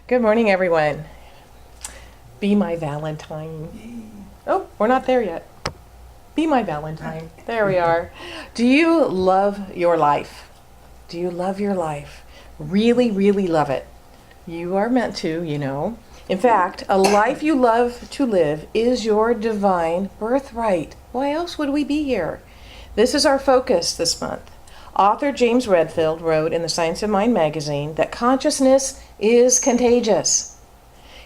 Good morning, everyone. Be my Valentine. Oh, we're not there yet. Be my Valentine. There we are. Do you love your life? Do you love your life? Really, really love it. You are meant to, you know. In fact, a life you love to live is your divine birthright. Why else would we be here? This is our focus this month. Author James Redfield wrote in the Science of Mind magazine that consciousness is contagious.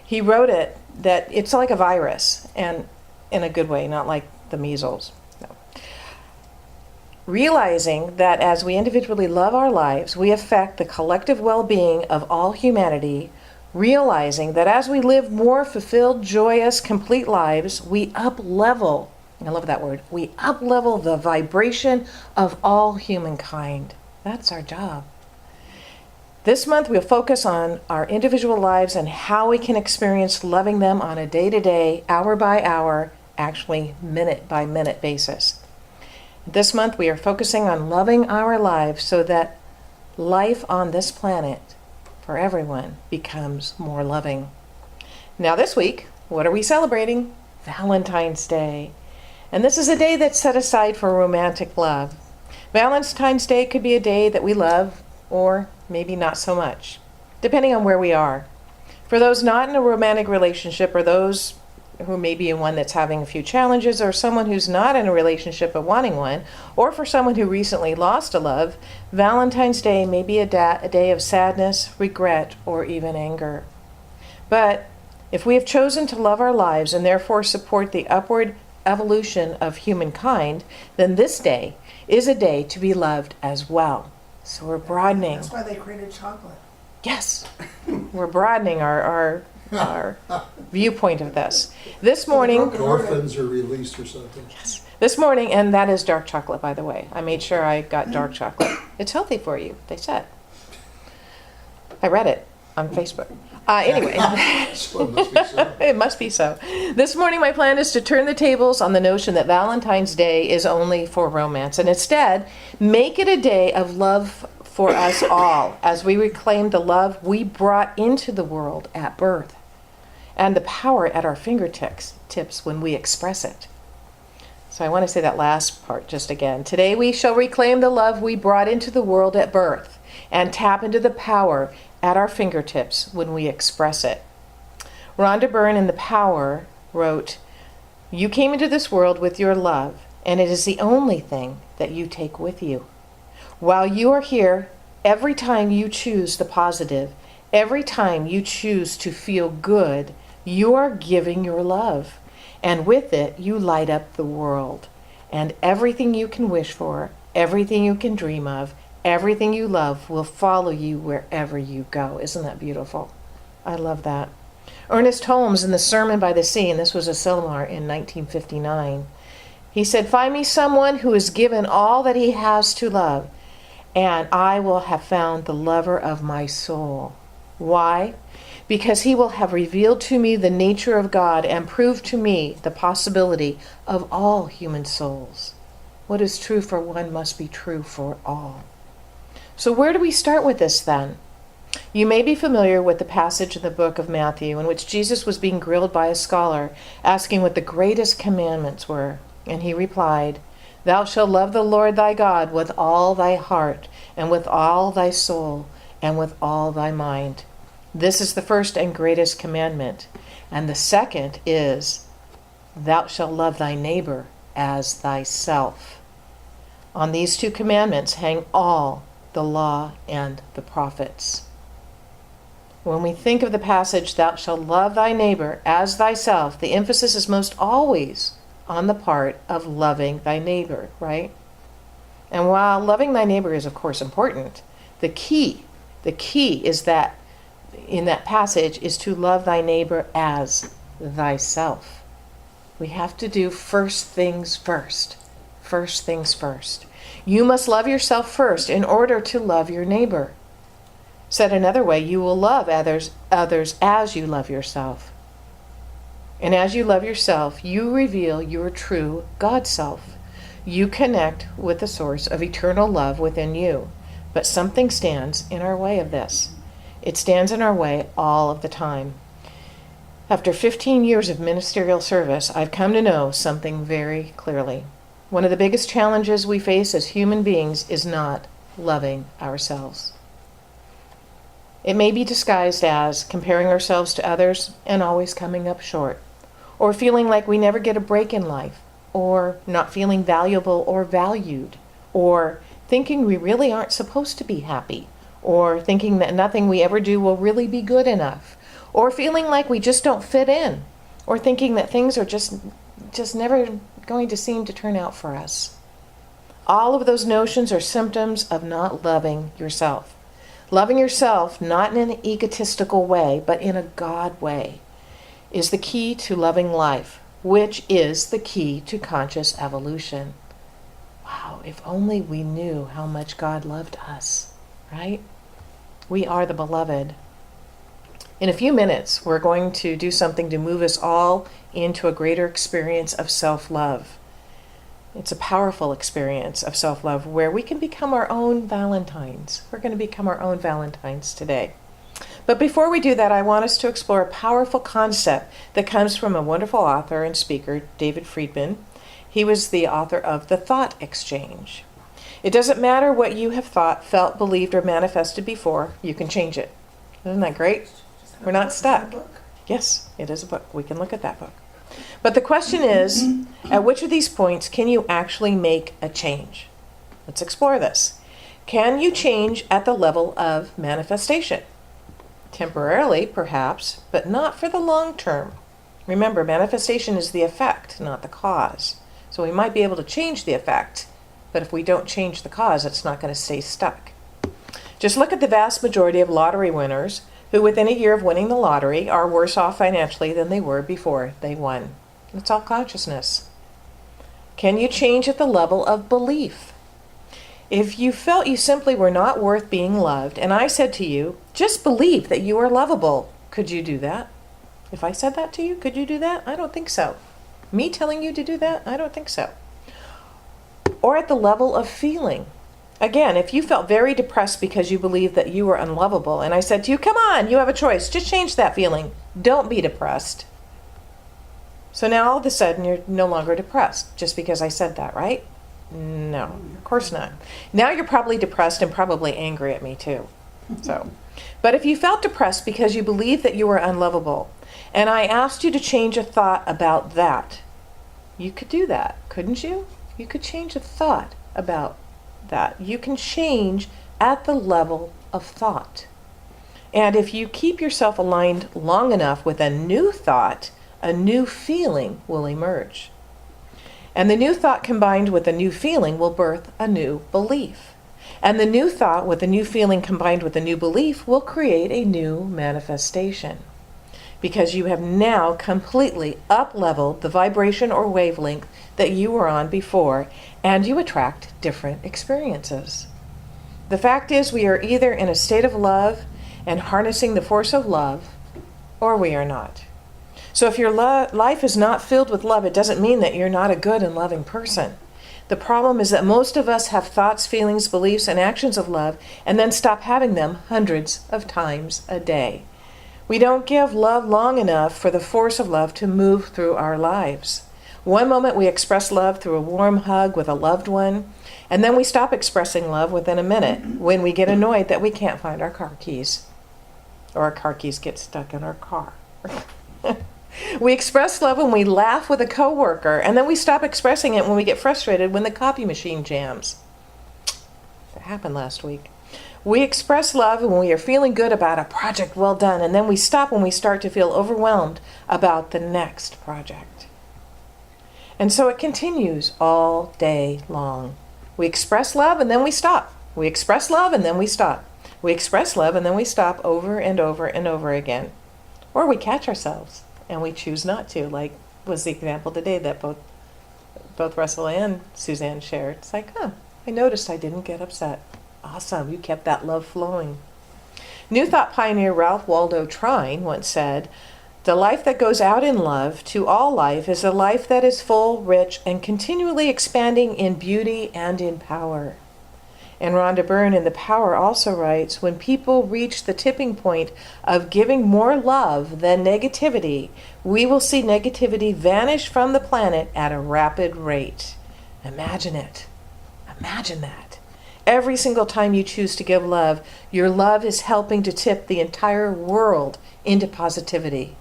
He wrote it that it's like a virus, and in a good way, not like the measles. No. Realizing that as we individually love our lives, we affect the collective well-being of all humanity, realizing that as we live more fulfilled, joyous, complete lives, we up-level, I love that word, we up-level the vibration of all humankind. That's our job. This month we'll focus on our individual lives and how we can experience loving them on a day-to-day, hour-by-hour, actually minute-by-minute basis. This month we are focusing on loving our lives so that life on this planet for everyone becomes more loving. Now this week, what are we celebrating? Valentine's Day. And this is a day that's set aside for romantic love. Valentine's Day could be a day that we love, or maybe not so much, depending on where we are. For those not in a romantic relationship, or those who may be in one that's having a few challenges, or someone who's not in a relationship but wanting one, or for someone who recently lost a love, Valentine's Day may be a day of sadness, regret, or even anger. But if we have chosen to love our lives and therefore support the upward evolution of humankind, then this day is a day to be loved as well. So we're broadening. That's why they created chocolate. Yes, we're broadening our viewpoint of this. This morning, Endorphins are released or something. yes, this morning, and that is dark chocolate, by the way. I made sure I got dark chocolate. It's healthy for you, they said. I read it on Facebook. Anyway, So it must be so. it must be so. This morning, my plan is to turn the tables on the notion that Valentine's Day is only for romance, and instead make it a day of love for us all, as we reclaim the love we brought into the world at birth, and the power at our fingertips when we express it. So I want to say that last part just again. Today we shall reclaim the love we brought into the world at birth, and tap into the power at our fingertips when we express it. Rhonda Byrne in The Power wrote, "You came into this world with your love, and it is the only thing that you take with you. While you are here, every time you choose the positive, every time you choose to feel good, you are giving your love, and with it you light up the world. And everything you can wish for, everything you can dream of, everything you love will follow you wherever you go." Isn't that beautiful? I love that. Ernest Holmes in The Sermon by the Sea, and this was a seminar in 1959, he said, "Find me someone who has given all that he has to love, and I will have found the lover of my soul." Why? Because he will have revealed to me the nature of God and proved to me the possibility of all human souls. What is true for one must be true for all. So where do we start with this then? You may be familiar with the passage in the book of Matthew in which Jesus was being grilled by a scholar, asking what the greatest commandments were. And he replied, "Thou shalt love the Lord thy God with all thy heart, and with all thy soul, and with all thy mind. This is the first and greatest commandment. And the second is, thou shalt love thy neighbor as thyself. On these two commandments hang all the law and the prophets." When we think of the passage, "Thou shalt love thy neighbor as thyself," the emphasis is most always on the part of loving thy neighbor, right? And while loving thy neighbor is of course important, the key is that in that passage is to love thy neighbor as thyself. We have to do first things first. First things first. You must love yourself first in order to love your neighbor. Said another way, you will love others as you love yourself. And as you love yourself, you reveal your true God self. You connect with the source of eternal love within you. But something stands in our way of this. It stands in our way all of the time. After 15 years of ministerial service, I've come to know something very clearly. One of the biggest challenges we face as human beings is not loving ourselves. It may be disguised as comparing ourselves to others and always coming up short, or feeling like we never get a break in life, or not feeling valuable or valued, or thinking we really aren't supposed to be happy, or thinking that nothing we ever do will really be good enough, or feeling like we just don't fit in, or thinking that things are just never going to seem to turn out for us. All of those notions are symptoms of not loving yourself. Loving yourself, not in an egotistical way, but in a God way, is the key to loving life, which is the key to conscious evolution. Wow, if only we knew how much God loved us, right? We are the beloved. In a few minutes, we're going to do something to move us all into a greater experience of self-love. It's a powerful experience of self-love where we can become our own Valentines. We're going to become our own Valentines today. But before we do that, I want us to explore a powerful concept that comes from a wonderful author and speaker, David Friedman. He was the author of The Thought Exchange. It doesn't matter what you have thought, felt, believed, or manifested before, you can change it. Isn't that great? We're not stuck. Yes, it is a book. We can look at that book. But the question is, at which of these points can you actually make a change? Let's explore this. Can you change at the level of manifestation? Temporarily, perhaps, but not for the long term. Remember, manifestation is the effect, not the cause. So we might be able to change the effect, but if we don't change the cause, it's not going to stay stuck. Just look at the vast majority of lottery winners who within a year of winning the lottery are worse off financially than they were before they won. It's all consciousness. Can you change at the level of belief? If you felt you simply were not worth being loved, and I said to you, just believe that you are lovable, could you do that? If I said that to you, could you do that? I don't think so. Me telling you to do that? I don't think so. Or at the level of feeling. Again, if you felt very depressed because you believed that you were unlovable, and I said to you, come on, you have a choice, just change that feeling. Don't be depressed. So now all of a sudden you're no longer depressed just because I said that, right? No, of course not. Now you're probably depressed and probably angry at me too. But if you felt depressed because you believed that you were unlovable, and I asked you to change a thought about that, you could do that, couldn't you? You could change a thought about that. You can change at the level of thought. And if you keep yourself aligned long enough with a new thought, a new feeling will emerge. And the new thought combined with a new feeling will birth a new belief. And the new thought with a new feeling combined with a new belief will create a new manifestation. Because you have now completely up-leveled the vibration or wavelength that you were on before, and you attract different experiences. The fact is, we are either in a state of love and harnessing the force of love, or we are not. So if your life is not filled with love, it doesn't mean that you're not a good and loving person. The problem is that most of us have thoughts, feelings, beliefs, and actions of love, and then stop having them hundreds of times a day. We don't give love long enough for the force of love to move through our lives. One moment we express love through a warm hug with a loved one, and then we stop expressing love within a minute when we get annoyed that we can't find our car keys, or our car keys get stuck in our car. We express love when we laugh with a coworker, and then we stop expressing it when we get frustrated when the copy machine jams. That happened last week. We express love when we are feeling good about a project well done, and then we stop when we start to feel overwhelmed about the next project. And so it continues all day long. We express love and then we stop. We express love and then we stop. We express love and then we stop over and over and over again. Or we catch ourselves and we choose not to, like was the example today that both Russell and Suzanne shared. It's like, I noticed I didn't get upset. Awesome, you kept that love flowing. New Thought pioneer Ralph Waldo Trine once said, "The life that goes out in love to all life is a life that is full, rich, and continually expanding in beauty and in power." And Rhonda Byrne in The Power also writes, when people reach the tipping point of giving more love than negativity, we will see negativity vanish from the planet at a rapid rate. Imagine it. Imagine that. Every single time you choose to give love, your love is helping to tip the entire world into positivity.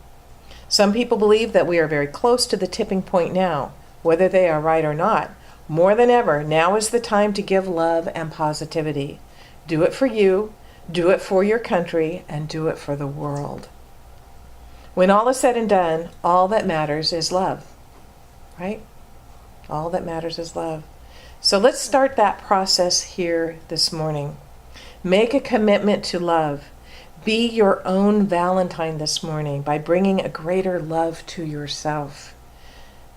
Some people believe that we are very close to the tipping point now. Whether they are right or not, more than ever, now is the time to give love and positivity. Do it for you, do it for your country, and do it for the world. When all is said and done, all that matters is love, right? All that matters is love. So let's start that process here this morning. Make a commitment to love. Be your own Valentine this morning by bringing a greater love to yourself.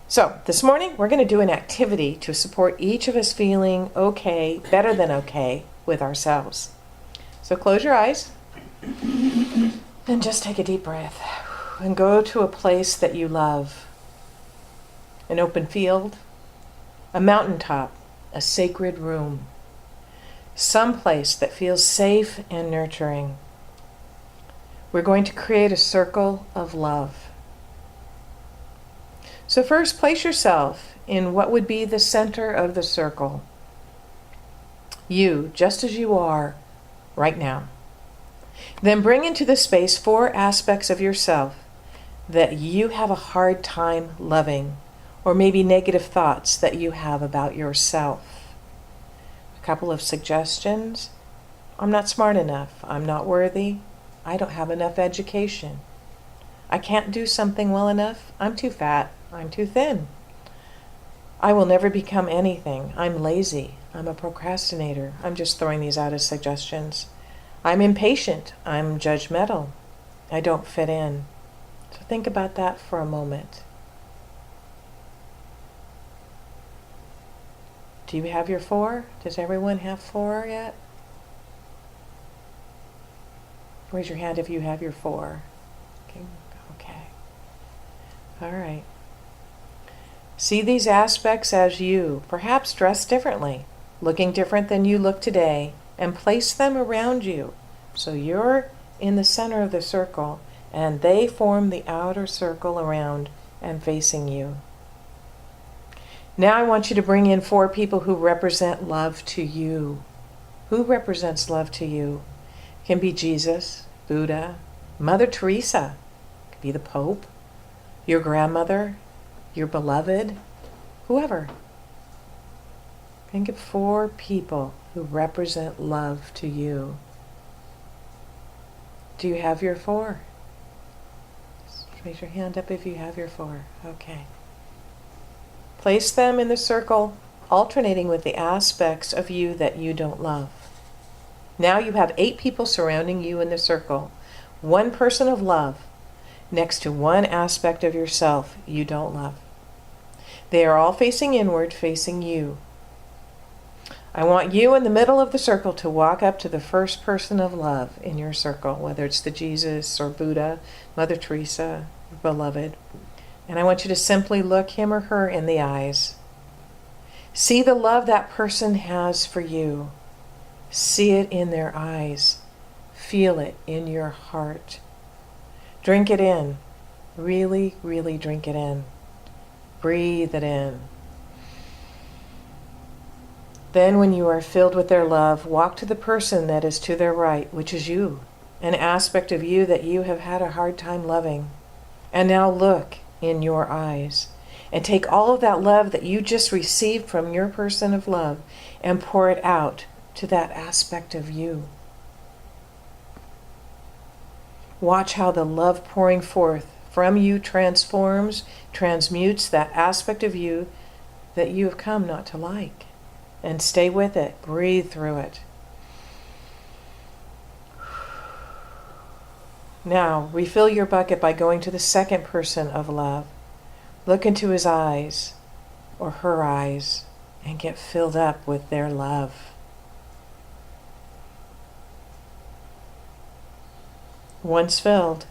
So this morning, we're going to do an activity to support each of us feeling okay, better than okay, with ourselves. So close your eyes and just take a deep breath and go to a place that you love. An open field, a mountaintop, a sacred room, some place that feels safe and nurturing. We're going to create a circle of love. So first, place yourself in what would be the center of the circle. You, just as you are, right now. Then bring into the space 4 aspects of yourself that you have a hard time loving, or maybe negative thoughts that you have about yourself. A couple of suggestions. I'm not smart enough. I'm not worthy. I don't have enough education. I can't do something well enough. I'm too fat. I'm too thin. I will never become anything. I'm lazy. I'm a procrastinator. I'm just throwing these out as suggestions. I'm impatient. I'm judgmental. I don't fit in. So think about that for a moment. Do you have your 4? Does everyone have 4 yet? Raise your hand if you have your 4. Okay. All right. See these aspects as you, perhaps dressed differently, looking different than you look today, and place them around you. So you're in the center of the circle, and they form the outer circle around and facing you. Now I want you to bring in 4 people who represent love to you. Who represents love to you? It can be Jesus, Buddha, Mother Teresa. It could be the Pope, your grandmother, your beloved, whoever. Think of 4 people who represent love to you. Do you have your 4? Just raise your hand up if you have your 4. Okay. Place them in the circle, alternating with the aspects of you that you don't love. Now you have 8 people surrounding you in the circle. 1 person of love next to 1 aspect of yourself you don't love. They are all facing inward, facing you. I want you in the middle of the circle to walk up to the first person of love in your circle, whether it's the Jesus or Buddha, Mother Teresa, beloved. And I want you to simply look him or her in the eyes. See the love that person has for you. See it in their eyes. Feel it in your heart. Drink it in. Really, really drink it in. Breathe it in. Then when you are filled with their love, walk to the person that is to their right, which is you, an aspect of you that you have had a hard time loving. And now look in your eyes and take all of that love that you just received from your person of love and pour it out to that aspect of you. Watch how the love pouring forth from you transforms, transmutes that aspect of you that you have come not to like. And stay with it. Breathe through it. Now, refill your bucket by going to the second person of love. Look into his eyes or her eyes and get filled up with their love. Once filled,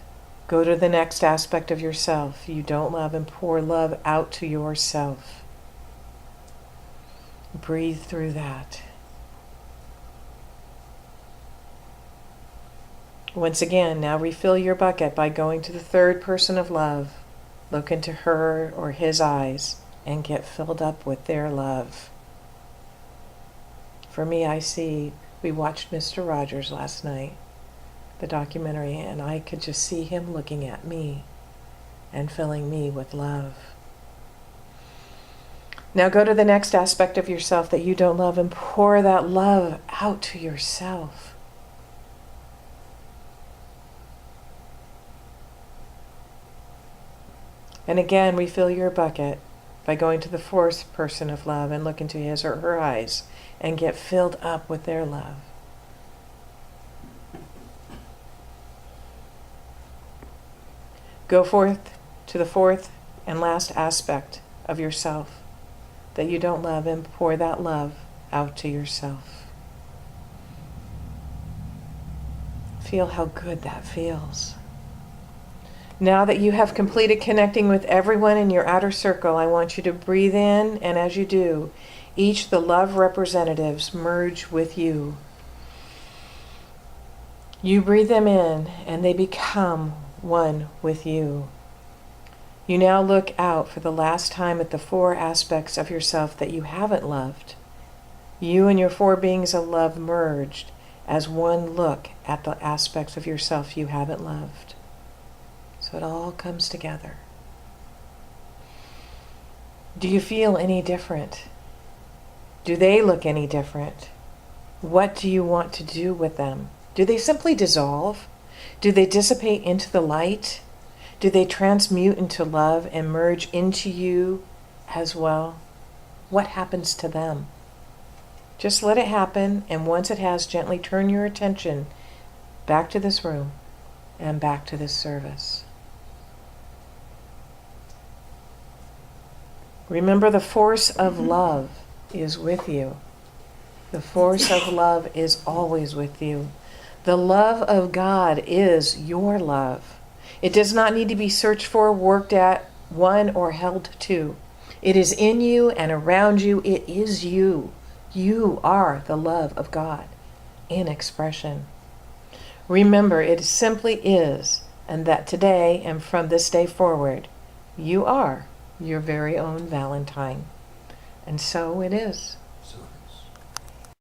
go to the next aspect of yourself you don't love and pour love out to yourself. Breathe through that. Once again, now refill your bucket by going to the third person of love. Look into her or his eyes and get filled up with their love. For me, I see, we watched Mr. Rogers last night, the documentary, and I could just see him looking at me and filling me with love. Now go to the next aspect of yourself that you don't love and pour that love out to yourself. And again, refill your bucket by going to the fourth person of love and look into his or her eyes and get filled up with their love. Go forth to the fourth and last aspect of yourself that you don't love and pour that love out to yourself. Feel how good that feels. Now that you have completed connecting with everyone in your outer circle, I want you to breathe in, and as you do, each the love representatives merge with you. You breathe them in, and they become one with you. You now look out for the last time at the four aspects of yourself that you haven't loved. You and your four beings of love merged as one look at the aspects of yourself you haven't loved. So it all comes together. Do you feel any different? Do they look any different? What do you want to do with them? Do they simply dissolve? Do they dissipate into the light? Do they transmute into love and merge into you as well? What happens to them? Just let it happen, and once it has, gently turn your attention back to this room and back to this service. Remember, the force of love is with you. The force of love is always with you. The love of God is your love. It does not need to be searched for, worked at, won, or held to. It is in you and around you. It is you. You are the love of God in expression. Remember, it simply is, and that today and from this day forward, you are your very own Valentine. And so it is.